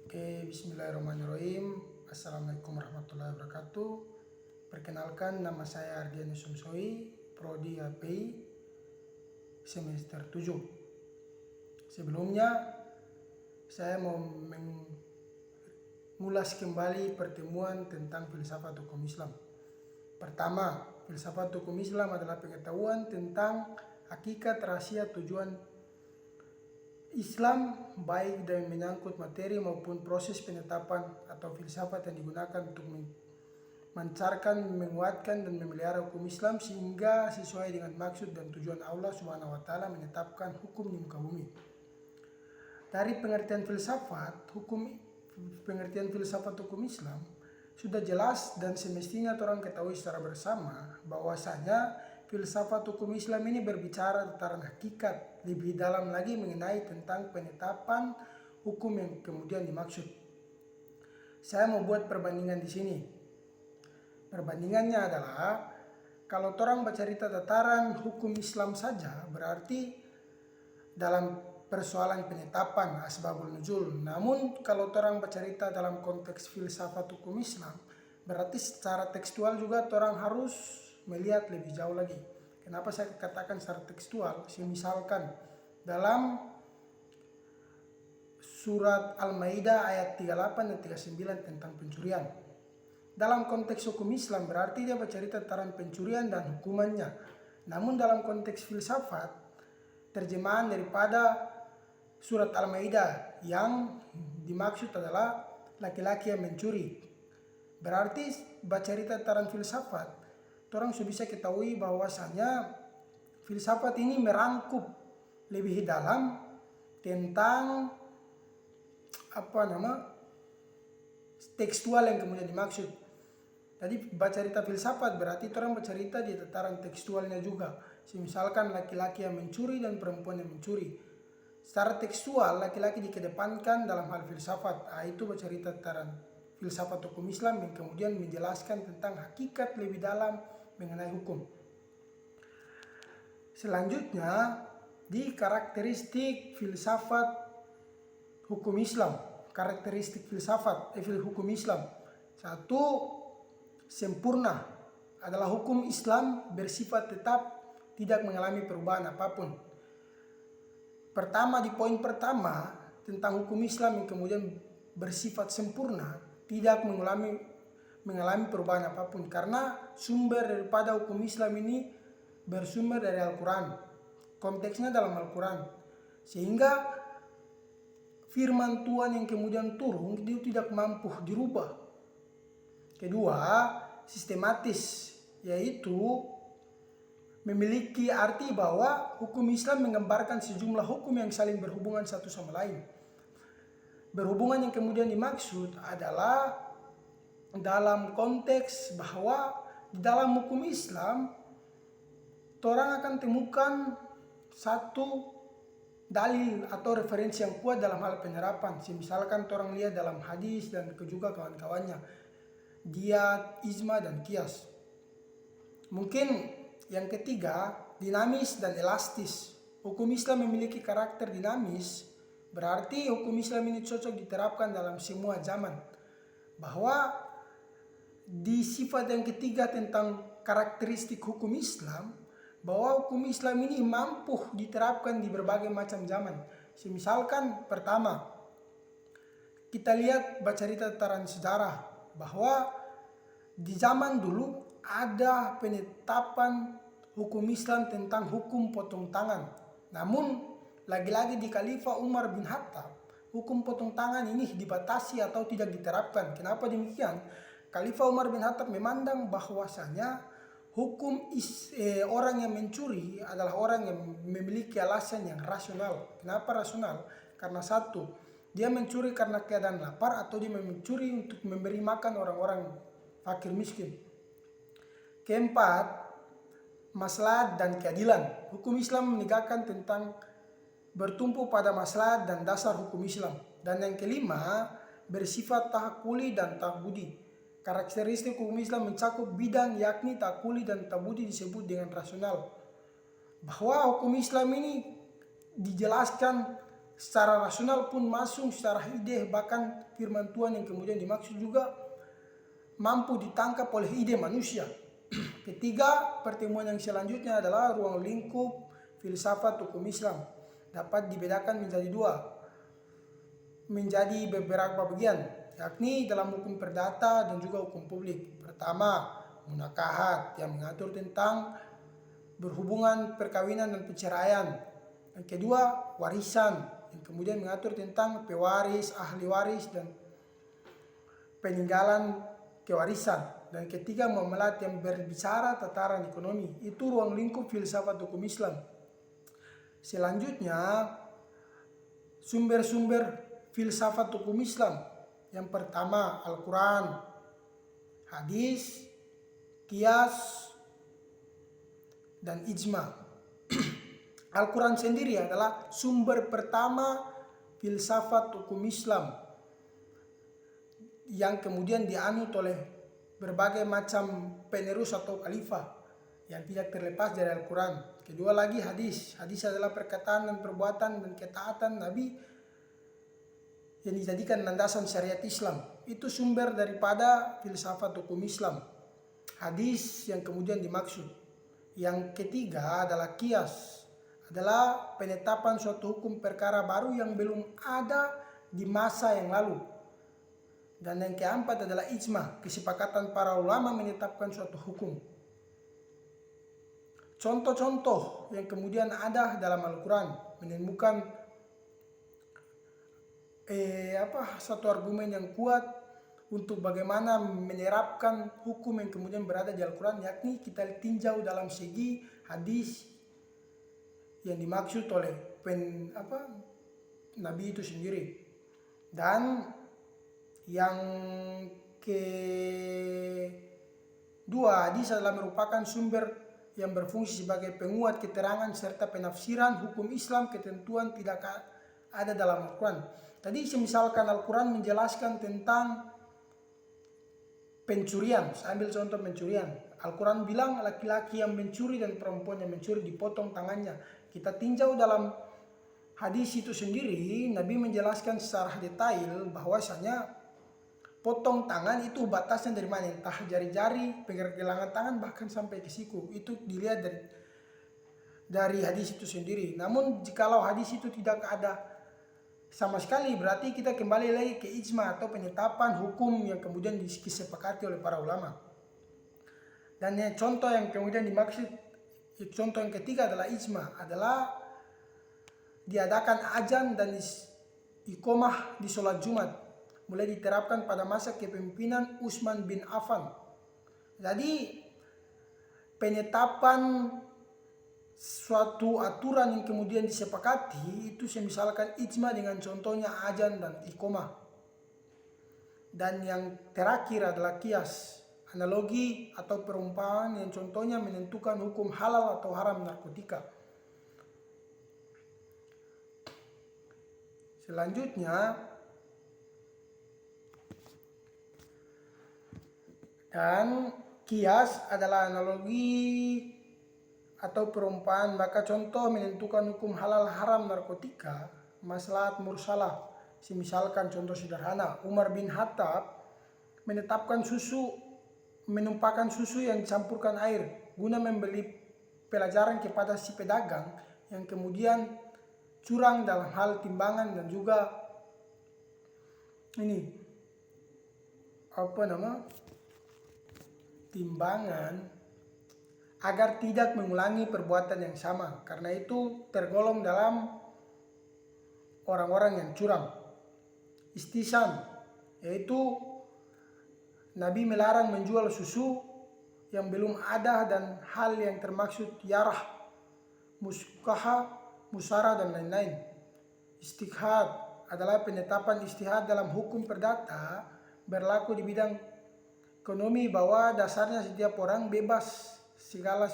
Oke, bismillahirrahmanirrahim. Assalamualaikum warahmatullahi wabarakatuh. Perkenalkan, nama saya Ardianus Sumsoi, Prodi HPI semester 7. Sebelumnya, saya mau mengulas kembali pertemuan tentang filsafat hukum Islam. Pertama, filsafat hukum Islam adalah pengetahuan tentang hakikat, rahasia, tujuan Islam, baik dan menyangkut materi maupun proses penetapan atau filsafat yang digunakan untuk mencarkan, menguatkan, dan memelihara hukum Islam sehingga sesuai dengan maksud dan tujuan Allah Subhanahu wa Ta'ala menetapkan hukum di muka bumi. Dari pengertian filsafat hukum Islam sudah jelas dan semestinya orang ketahui secara bersama bahwasanya filsafat hukum Islam ini berbicara tentang hakikat, lebih dalam lagi mengenai tentang penetapan hukum yang kemudian dimaksud. Saya mau buat perbandingan di sini. Perbandingannya adalah kalau orang bercerita tataran hukum Islam saja, berarti dalam persoalan penetapan asbabul nuzul. Namun kalau orang bercerita dalam konteks filsafat hukum Islam, berarti secara tekstual juga orang harus melihat lebih jauh lagi. Kenapa saya katakan secara tekstual? Misalkan dalam surat Al-Maidah ayat 38 dan 39 tentang pencurian. Dalam konteks hukum Islam berarti dia bercerita tentang pencurian dan hukumannya. Namun dalam konteks filsafat, terjemahan daripada surat Al-Maidah yang dimaksud adalah laki-laki yang mencuri. Berarti bercerita tentang filsafat, orang sudah bisa ketahui bahwasanya filsafat ini merangkup lebih dalam tentang tekstual yang kemudian dimaksud. Tadi bercerita filsafat berarti orang bercerita di tataran tekstualnya juga. Misalkan laki-laki yang mencuri dan perempuan yang mencuri. Secara tekstual laki-laki dikedepankan dalam hal filsafat. Itu bercerita tentang filsafat hukum Islam yang kemudian menjelaskan tentang hakikat lebih dalam mengenai hukum. Selanjutnya di karakteristik filsafat hukum Islam. Karakteristik filsafat hukum Islam. Satu, sempurna. Adalah hukum Islam bersifat tetap, tidak mengalami perubahan apapun. Pertama, di poin pertama tentang hukum Islam yang kemudian bersifat sempurna, tidak mengalami perubahan apapun, karena sumber daripada hukum Islam ini bersumber dari Al-Quran, konteksnya dalam Al-Quran, sehingga firman Tuhan yang kemudian turun itu tidak mampu dirubah. Kedua, sistematis, yaitu memiliki arti bahwa hukum Islam menggambarkan sejumlah hukum yang saling berhubungan satu sama lain. Berhubungan yang kemudian dimaksud adalah dalam konteks bahwa di dalam hukum Islam orang akan temukan satu dalil atau referensi yang kuat dalam hal penerapan. Misalkan orang lihat dalam hadis dan juga kawan-kawannya, diyat, ijma, dan qiyas. Mungkin yang ketiga, dinamis dan elastis. Hukum Islam memiliki karakter dinamis, berarti hukum Islam ini cocok diterapkan dalam semua zaman. Bahwa di sifat yang ketiga tentang karakteristik hukum Islam, bahwa hukum Islam ini mampu diterapkan di berbagai macam zaman. Misalkan pertama, kita lihat bercerita tentang sejarah bahwa di zaman dulu ada penetapan hukum Islam tentang hukum potong tangan. Namun lagi-lagi di Khalifah Umar bin Khattab, hukum potong tangan ini dibatasi atau tidak diterapkan. Kenapa demikian? Khalifah Umar bin Khattab memandang bahwasanya hukum orang yang mencuri adalah orang yang memiliki alasan yang rasional. Kenapa rasional? Karena satu, dia mencuri karena keadaan lapar atau dia mencuri untuk memberi makan orang-orang fakir miskin. Keempat, maslahat dan keadilan. Hukum Islam menegakkan tentang bertumpu pada maslahat dan dasar hukum Islam. Dan yang kelima, bersifat tahakuli dan ta'budi. Karakteristik hukum Islam mencakup bidang yakni ta'kuli dan ta'budi disebut dengan rasional. Bahwa hukum Islam ini dijelaskan secara rasional pun masuk, secara ide, bahkan firman Tuhan yang kemudian dimaksud juga mampu ditangkap oleh ide manusia. Ketiga, pertemuan yang selanjutnya adalah ruang lingkup filsafat hukum Islam. Dapat dibedakan menjadi beberapa bagian, yakni dalam hukum perdata dan juga hukum publik. Pertama, munakahat yang mengatur tentang berhubungan perkawinan dan perceraian. Yang kedua, warisan yang kemudian mengatur tentang pewaris, ahli waris, dan peninggalan kewarisan. Dan ketiga, muamalat yang berbicara tataran ekonomi. Itu ruang lingkup filsafat hukum Islam. Selanjutnya, sumber-sumber filsafat hukum Islam. Yang pertama, Al-Quran, hadis, qiyas, dan ijma. Al-Quran sendiri adalah sumber pertama filsafat hukum Islam yang kemudian dianut oleh berbagai macam penerus atau khalifah yang tidak terlepas dari Al-Quran. Kedua lagi hadis. Hadis adalah perkataan dan perbuatan dan ketaatan Nabi yang dijadikan landasan syariat Islam. Itu sumber daripada filsafat hukum Islam. Hadis yang kemudian dimaksud. Yang ketiga adalah qiyas. Adalah penetapan suatu hukum perkara baru yang belum ada di masa yang lalu. Dan yang keempat adalah ijma, kesepakatan para ulama menetapkan suatu hukum. Contoh-contoh yang kemudian ada dalam Al-Quran menemukan satu argumen yang kuat untuk bagaimana menerapkan hukum yang kemudian berada di Al-Quran, yakni kita tinjau dalam segi hadis yang dimaksud oleh Nabi itu sendiri. Dan yang kedua, hadis adalah merupakan sumber yang berfungsi sebagai penguat keterangan serta penafsiran hukum Islam ketentuan tidak ada dalam Al-Quran. Tadi misalkan Al-Quran menjelaskan tentang pencurian, saya ambil contoh pencurian. Al-Quran bilang laki-laki yang mencuri dan perempuan yang mencuri dipotong tangannya. Kita tinjau dalam hadis itu sendiri, Nabi menjelaskan secara detail bahwasanya potong tangan itu batasnya dari mana, entah jari-jari, pergelangan tangan, bahkan sampai ke siku. Itu dilihat dari hadis itu sendiri. Namun jikalau hadis itu tidak ada sama sekali, berarti kita kembali lagi ke ijma atau penetapan hukum yang kemudian disepakati oleh para ulama. Dan contoh yang kemudian dimaksud, contoh yang ketiga adalah ijma, adalah diadakan azan dan iqomah di sholat Jumat, mulai diterapkan pada masa kepemimpinan Utsman bin Affan. Jadi penetapan suatu aturan yang kemudian disepakati itu misalkan ijma dengan contohnya azan dan iqomah. Dan yang terakhir adalah qiyas, analogi atau perumpamaan yang contohnya menentukan hukum halal atau haram narkotika. Selanjutnya, dan qiyas adalah analogi atau perumpamaan, maka contoh menentukan hukum halal haram narkotika, maslahat mursalah. Misalkan contoh sederhana, Umar bin Khattab menumpahkan susu yang dicampurkan air guna memberi pelajaran kepada si pedagang yang kemudian curang dalam hal timbangan dan juga timbangan, agar tidak mengulangi perbuatan yang sama, karena itu tergolong dalam orang-orang yang curang. Istisam, yaitu Nabi melarang menjual susu yang belum ada dan hal yang termaksud yarah, muskaha, musara, dan lain-lain. Istihad adalah penetapan istihad dalam hukum perdata berlaku di bidang ekonomi bahwa dasarnya setiap orang bebas segala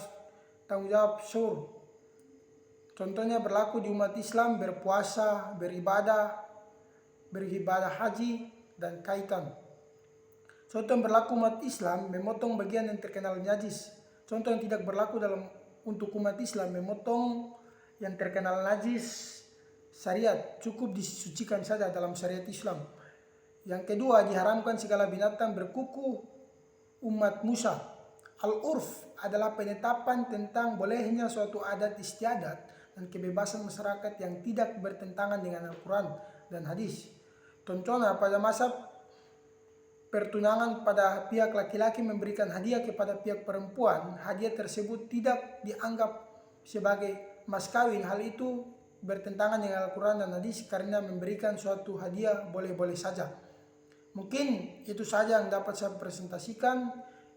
tanggung jawab syur. Contohnya berlaku di umat Islam berpuasa, beribadah haji, dan kaitan. Contoh yang berlaku umat Islam memotong bagian yang terkenal najis. Contoh yang tidak berlaku untuk umat Islam memotong yang terkenal najis syariat, cukup disucikan saja dalam syariat Islam. Yang kedua, diharamkan segala binatang berkuku umat Musa. Al-urf adalah penetapan tentang bolehnya suatu adat istiadat dan kebebasan masyarakat yang tidak bertentangan dengan Al-Quran dan hadis. Contohnya, pada masa pertunangan pada pihak laki-laki memberikan hadiah kepada pihak perempuan, hadiah tersebut tidak dianggap sebagai mas kawin. Hal itu bertentangan dengan Al-Quran dan hadis karena memberikan suatu hadiah boleh-boleh saja. Mungkin itu saja yang dapat saya presentasikan,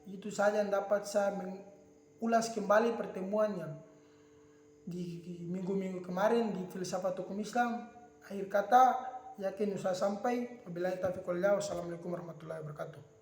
itu saja yang dapat saya mengulas kembali pertemuan yang di minggu-minggu kemarin di Filsafat Hukum Islam. Akhir kata, yakin usah sampai. Wabillahi taufiq wal hidayah. Wassalamualaikum warahmatullahi wabarakatuh.